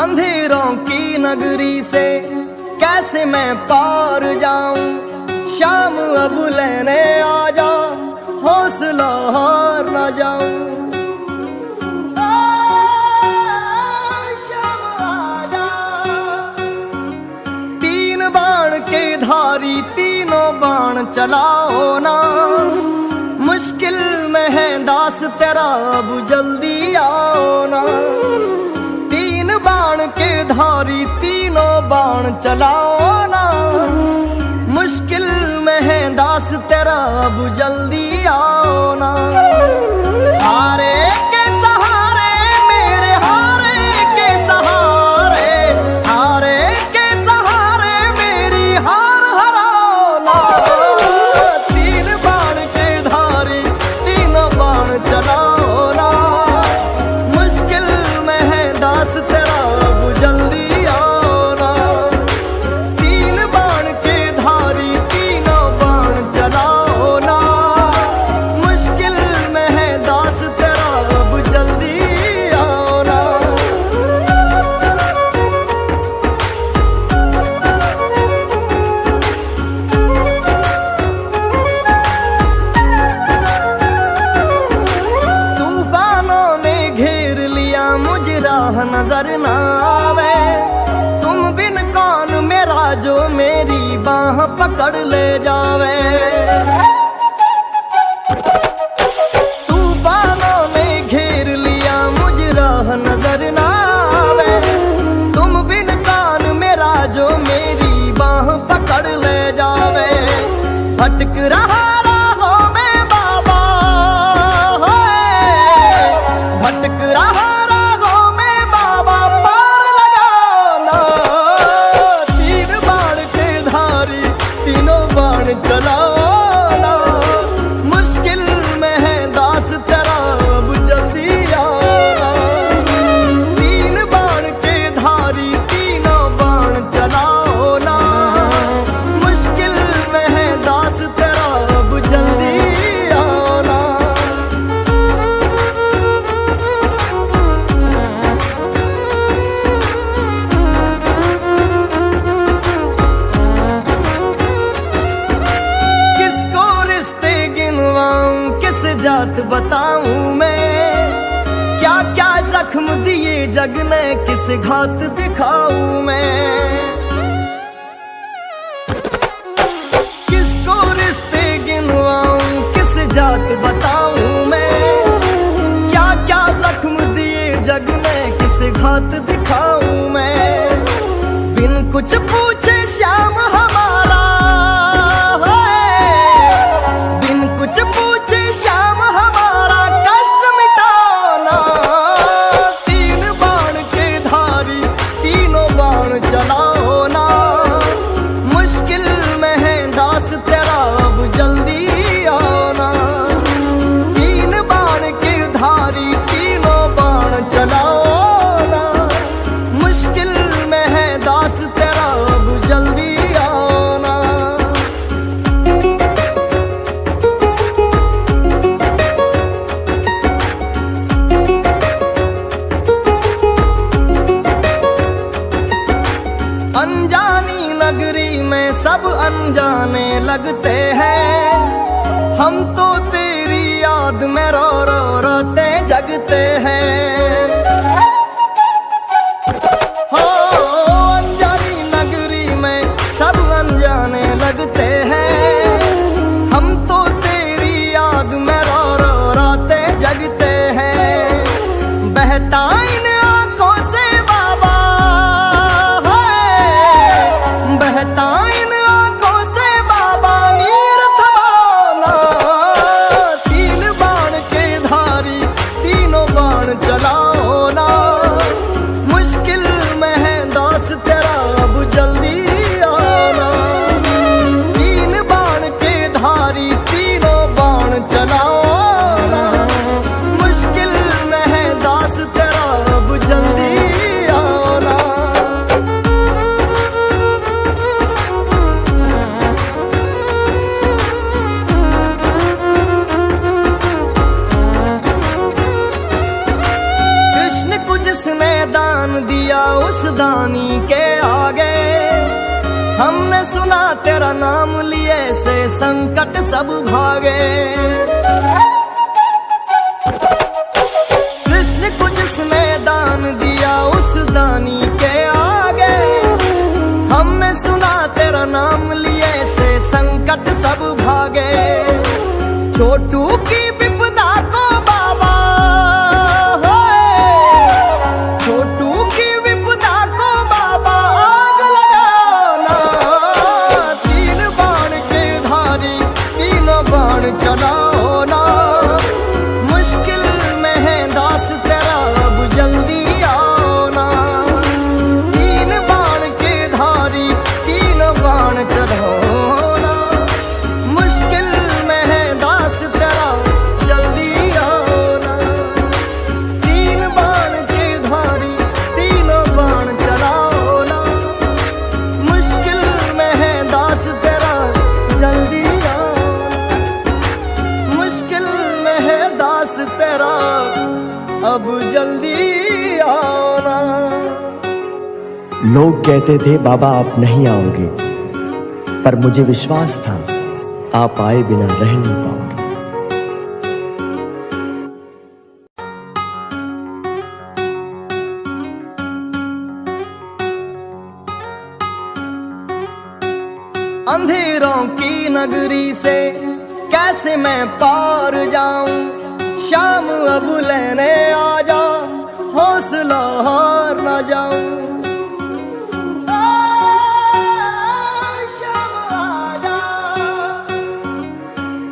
अंधेरों की नगरी से कैसे मैं पार जाऊं। शाम अब लेने आ जा, हौसला हार न जाऊं। शाम आजा। तीन बाण के धारी तीनों बाण चलाओ ना, मुश्किल में है दास तेरा अब जल्दी आओ ना। तीन बाण के धारी तीनों बाण चलाओ ना, मुश्किल में है दास तेरा अब जल्दी आओ ना। हारे के सहारे मेरे हारे के सहारे, हारे के सहारे मेरी हार हराओ ना। तीन बाण के धारी तीनों बाण चलाओ ना, मुश्किल में है दास तेरा अब जल्दी आओ ना। तीन बाण के धारी तीनों बाण चलाओ ना, मुश्किल में है दास तेरा अब जल्दी आओ ना। तूफानों ने घेर लिया मुझे, राह नजर ना आवे। तुम बिन कौन मेरा जो मेरी बाह पकड़ ले जावे। तूफानों ने घेर लिया मुझे, राह नजर ना आवे। तुम बिन कौन मेरा जो मेरी बाह पकड़ ले जावे। भटक रहा राहों में बाबा, भटक रहा राहों में बाबा, पार लगाओ ना। तीन बाण के धारी तीनों बाण चलाओ ना, मुश्किल में है दास तेरा अब जल्दी आओ ना। तीन बाण के धारी तीनों बाण चलाओ ना, मुश्किल में है दास तेरा अब जल्दी आओ ना। किसको रिश्ते गिनवाऊं, किस जात बताऊं मैं। क्या क्या जख्म दिए जग ने, किस घात दिखाऊं मैं। किसको रिश्ते गिनवाऊं, किस जात बताऊं मैं। क्या क्या जख्म दिए जग ने, किस घात दिखाऊं मैं। बिन कुछ पूछे श्याम हमारा है, बिन कुछ पूछे श्याम हमारा कष्ट मिटाओ ना। तीन बाण के धारी तीनों बाण चलाओ ना, मुश्किल में है दास तेरा अब जल्दी आओ ना। तीन बाण के धारी तीनों बाण चलाओ ना, मुश्किल में है दास तेरा अब जल्दी आओ ना। अनजानी नगरी में सब अनजाने लगते हैं। हम तो तेरी याद में रो रो रोते जगते हैं। हो अनजानी नगरी में सब अनजाने लगते हैं। हम तो तेरी याद में रो रो रोते जगते हैं। बहता इन आंखों से बाबा है, बहता इन आंखों से बाबा नीर थमाओ ना। संकट सब भागे। कृष्ण को जिसने दान दिया उस दानी के आगे, हमने सुना तेरा नाम लिए से संकट सब भागे। छोटू की विपदा को बाबा, छोटू की विपदा को बाबा आग लगाना। तीन बाण के धारी तीनों बाण चलाओ ना। मुश्किल में है दास तेरा अब जल्दी आओ ना। तीन बाण के धारी तीनों बाण चलाओ ना। मुश्किल में है दास तेरा जल्दी आओ ना। तीन बाण के धारी तीनों बाण चलाओ ना। मुश्किल में है दास तेरा जल्दी आओ ना। मुश्किल में है दास तेरा अब जल्दी आओ ना। लोग कहते थे बाबा आप नहीं आओगे, पर मुझे विश्वास था आप आए बिना रह नहीं पाओगे। अंधेरों की नगरी से कैसे मैं पार जाऊं। शाम अब लेने आ जा, हौसला हार न जाऊं। शाम आ जा।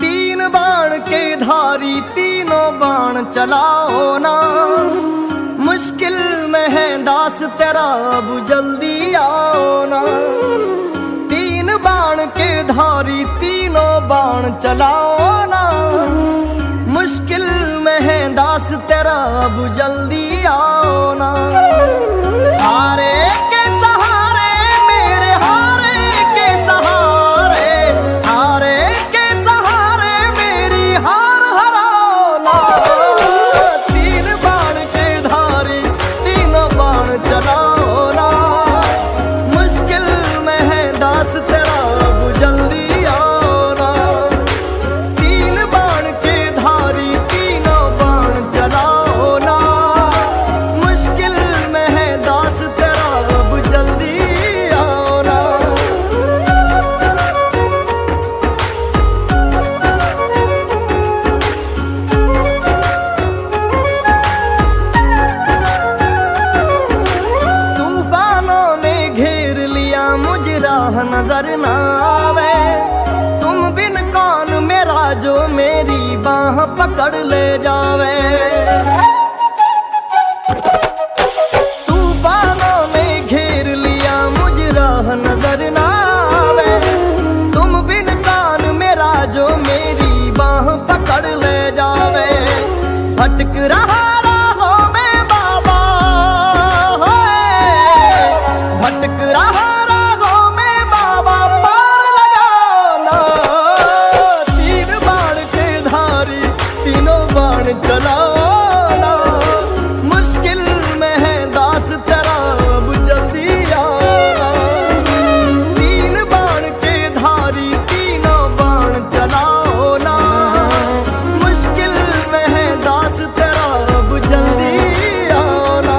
तीन बाण के धारी तीनों बाण चलाओ ना। मुश्किल में है दास तेरा अब जल्दी आओ ना। तीन बाण के धारी तीनों बाण चलाओ ना। मुश्किल में है दास तेरा अब जल्दी आओ ना। हारे के सहारे मेरे हारे के सहारे, हारे के सहारे मेरी हार हराओ ना। तीन बाण के धारी तीनों बाण चलाओ ना। मुश्किल में है दास तेरा अब जल्दी आओ ना। तीन बाण के धारी तीनों बाण चलाओ ना। मुश्किल में है दास तेरा अब जल्दी आओ ना। तूफानों ने घेर लिया मुझे राह नजर ना आवे। तुम बिन कौन मेरा जो मेरी बाह पकड़ ले जावे। तूफानों ने घेर लिया मुझे राह नजर ना आवे। तुम बिन कौन मेरा जो मेरी बाह पकड़ ले जावे। भटक रहा राहों में बाबा, भटक रहा राहों में बाबा पार लगाना। तीन बाण के धारी तीनों बाण चलाओ ना। मुश्किल में है दास तेरा अब जल्दी आओ ना। तीन बाण के धारी तीनों बाण चलाओ ना। मुश्किल में है दास तेरा अब जल्दी आओ ना।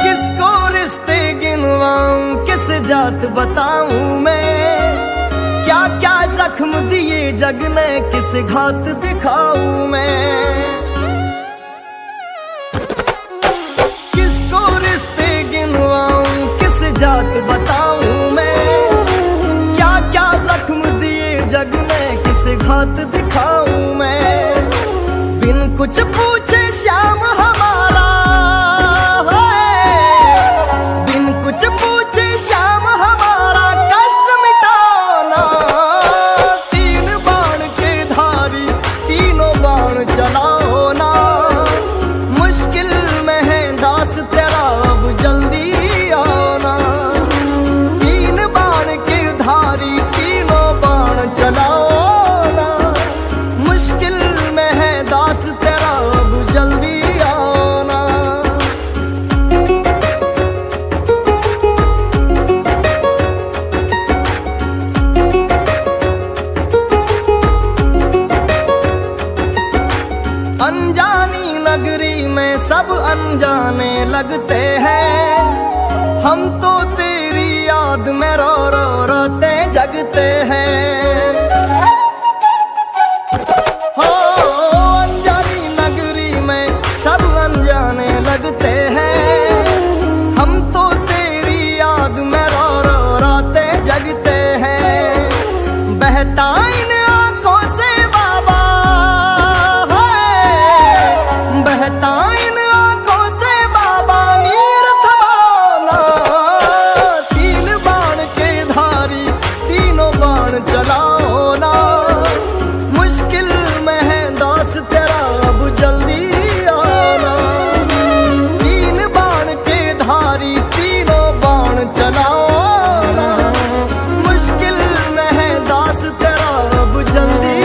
किसको रिश्ते गिनवाऊं किस जात बताऊं मैं। क्या क्या जख्म दिए जग ने किस घात दिखाऊं मैं। किसको रिश्ते गिनवाऊं किस जात बताऊं मैं। क्या क्या जख्म दिए जग ने किस घात दिखाऊं मैं। बिन कुछ पूछे श्याम हमारा, बिन कुछ पूछे श्याम हमारा कष्ट मिटाना। तीन बाण के धारी तीनों बाण चलाओ ना। मुश्किल में है दास तेरा अब जल्दी आओ ना। तीन बाण के धारी तीनों बाण चलाओ ना। मुश्किल में है दास अनजानी नगरी में सब अनजाने लगते हैं, हम तो तेरी याद में रो रो रोते जगते हैं। हो अनजानी नगरी में सब अनजाने लगते हैं, हम तो तेरी याद में रो रो रोते जगते हैं। बहता इन आंखों से बाबा है, बहता इन आंखों से बाबा नीर थमाना। तीन बाण के धारी तीनों बाण चलाओ ना, मुश्किल में है दास तेरा अब जल्दी आना। तीन बाण के धारी तीनों बाण चलाओ ना, मुश्किल में है दास तेरा अब जल्दी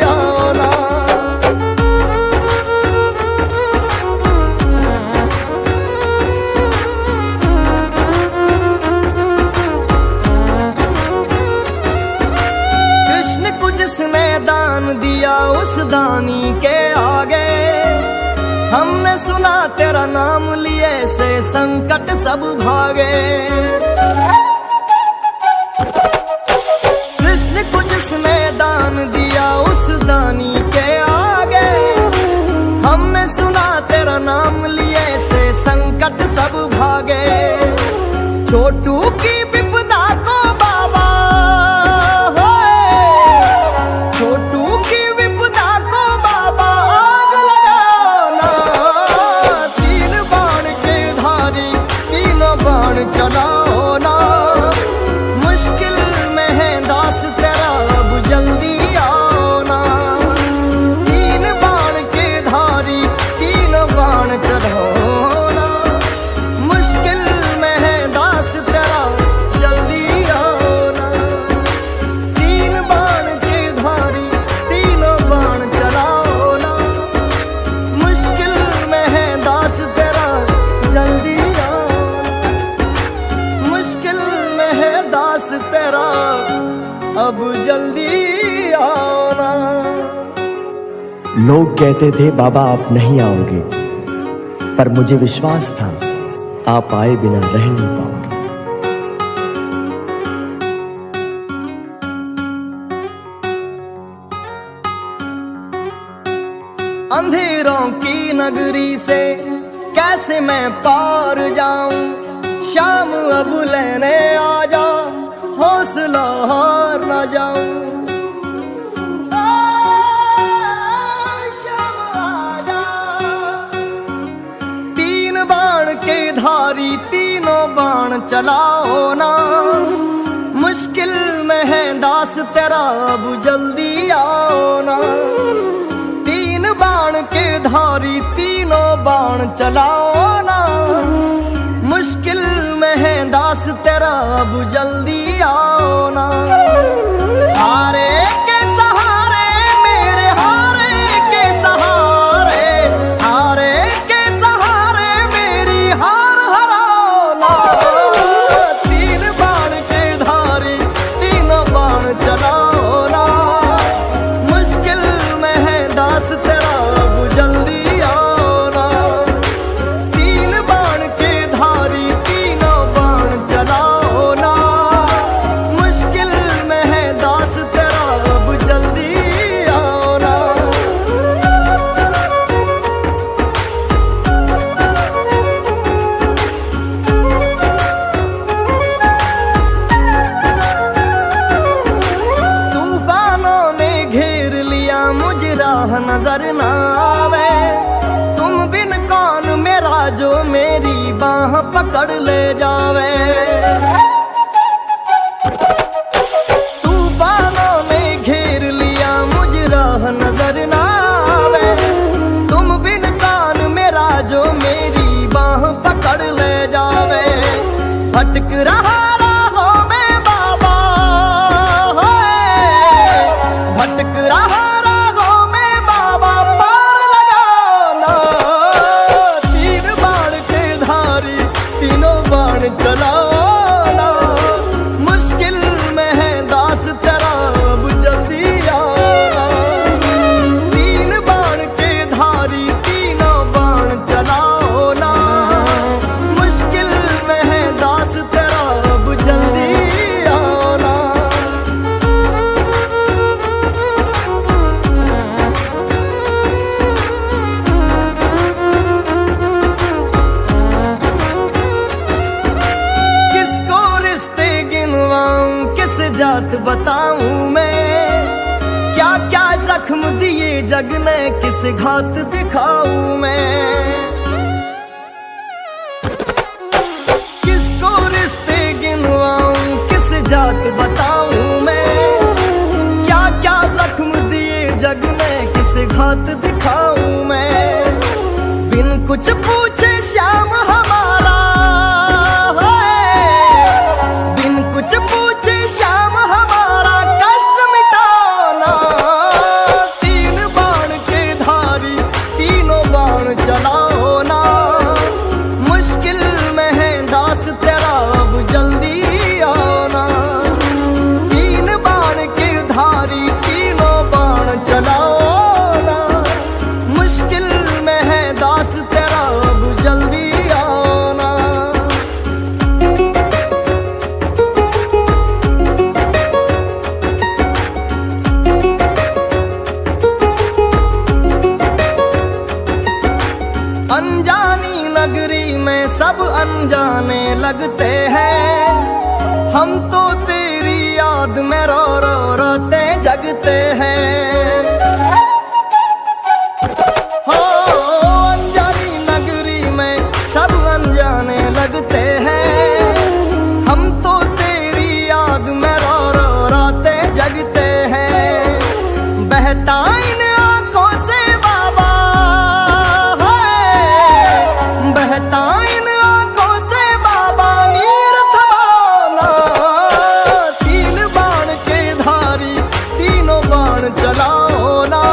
आना। कृष्ण को जिसने दान दिया उस दानी के आगे, हमने सुना तेरा नाम लिए से संकट सब भागे। कृष्ण को जिसने दान दिया उस दानी के आगे, हमने सुना तेरा नाम लिए से संकट सब भागे। छोटू की विपदा को बाबा छोटू की विपदा को बाबा आग लगाना। तीन बाण के धारी तीनों बाण चलाओ ना, मुश्किल में है दास तेरा अब जल्दी आओ ना। तीन बाण के धारी तीनों बाण चलाओ ना, मुश्किल में है दास तेरा जल्दी आओ ना। तीन बाण के धारी तीनों बाण चलाओ ना, मुश्किल में है दास तेरा जल्दी आओ ना। मुश्किल में है दास तेरा अब जल्दी आओ ना। लोग कहते थे बाबा आप नहीं आओगे, पर मुझे विश्वास था आप आए बिना रह नहीं पाओगे। अंधेरों की नगरी से कैसे मैं पार जाऊं, शाम अब लेने आ जा, हौसला हार न जाऊं। शाम आ जा। तीन बाण के धारी तीनों बाण चलाओ ना, मुश्किल में है दास तेरा अब जल्दी आओ ना। तीन बाण के धारी तीनों बाण चलाओ ना, मुश्किल में है दास तेरा अब जल्दी आओ ना। हारे के सहारे मेरे हारे के सहारे, हारे के सहारे मेरी हार हराओ ना। तीन बाण के धारी तीनों बाण चलाओ ना, मुश्किल में है दास तेरा अब जल्दी आओ ना। तीन बाण के धारी तीनों बाण चलाओ ना, मुश्किल में है दास तेरा अब जल्दी आओ ना। तूफानों ने घेर लिया मुझे राह नजर ना आवे, तुम बिन कौन मेरा जो मेरी बाह पकड़ ले जावे। तूफानों ने घेर लिया मुझे राह नजर ना आवे, तुम बिन कौन मेरा जो मेरी बाह पकड़ ले जावे। भटक रहा राहों में बाबा है, भटक रहा राहों में बाबा पार लगाना। तीन बाण के धारी तीनों बताऊं मैं, क्या क्या जख्म दिए जग ने, किस घात दिखाऊं मैं। किसको रिश्ते गिनवाऊं, किस जात बताऊं मैं, क्या क्या जख्म दिए जग ने, किस घात दिखाऊं मैं। बिन कुछ पूछे श्याम हमारा है, बिन कुछ पूछे श्याम हमारा कष्ट मिटाना। तीन बाण के धारी तीनों बाण चलाओ ना, मुश्किल में है दास तेरा अब जल्दी आना। तीन बाण के धारी तीनों बाण चलाओ ना, मुश्किल में है दास तेरा अब जल्दी आना। अनजानी नगरी में सब अनजाने लगते हैं, हम तो तेरी याद में रो रो रोते जगते हैं। हो अनजानी नगरी में सब अनजाने लगते हैं, हम तो तेरी याद में रो रो रोते जगते हैं। बहता इन आंखों से बाबा है, बहता इन आंखों से बाबा नीर थमाना। तीन बाण के धारी तीनों बाण चलाओ ना,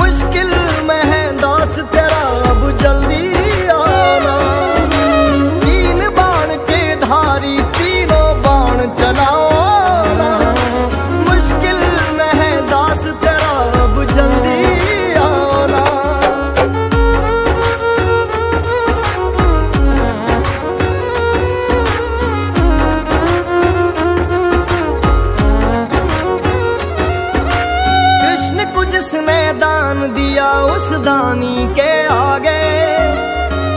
मुश्किल में है दास तेरा अब जल्दी आना। तीन बाण के धारी तीनों बाण चलाओ ना, मुश्किल में है दास तेरा अब जल्दी आना। कृष्ण को जिसने दान दिया उस दानी के आगे,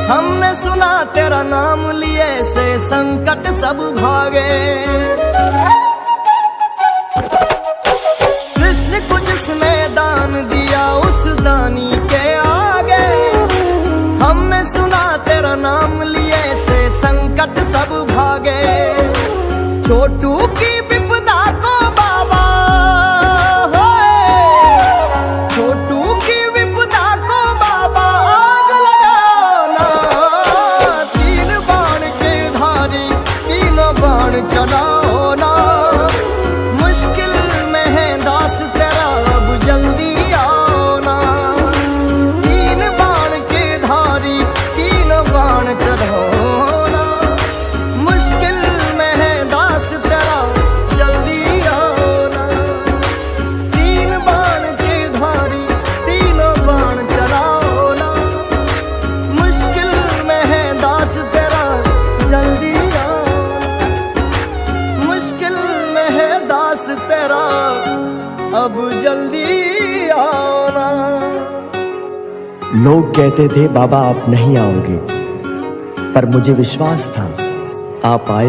हमने सुना तेरा नाम लिए से संकट सब भागे। कृष्ण को जिसने दान दिया उस दानी के आगे, हमने सुना तेरा नाम लिए से संकट सब भागे। छोटू की विपदा को बाबा छोटू की विपदा को बाबा आग लगाना। तीन बाण के धारी तीनों बाण चलाओ ना, मुश्किल में है दास तेरा अब जल्दी आना। तीन बाण के धारी तीनों बाण चलाओ ना, मुश्किल में है दास तेरा जल्दी आना। तीन बाण के धारी तीनों बाण चलाओ ना, मुश्किल में है दास तेरा जल्दी आना। मुश्किल में है दास तेरा अब जल्दी आना। लोग कहते थे बाबा आप नहीं आओगे, पर मुझे विश्वास था आप आए।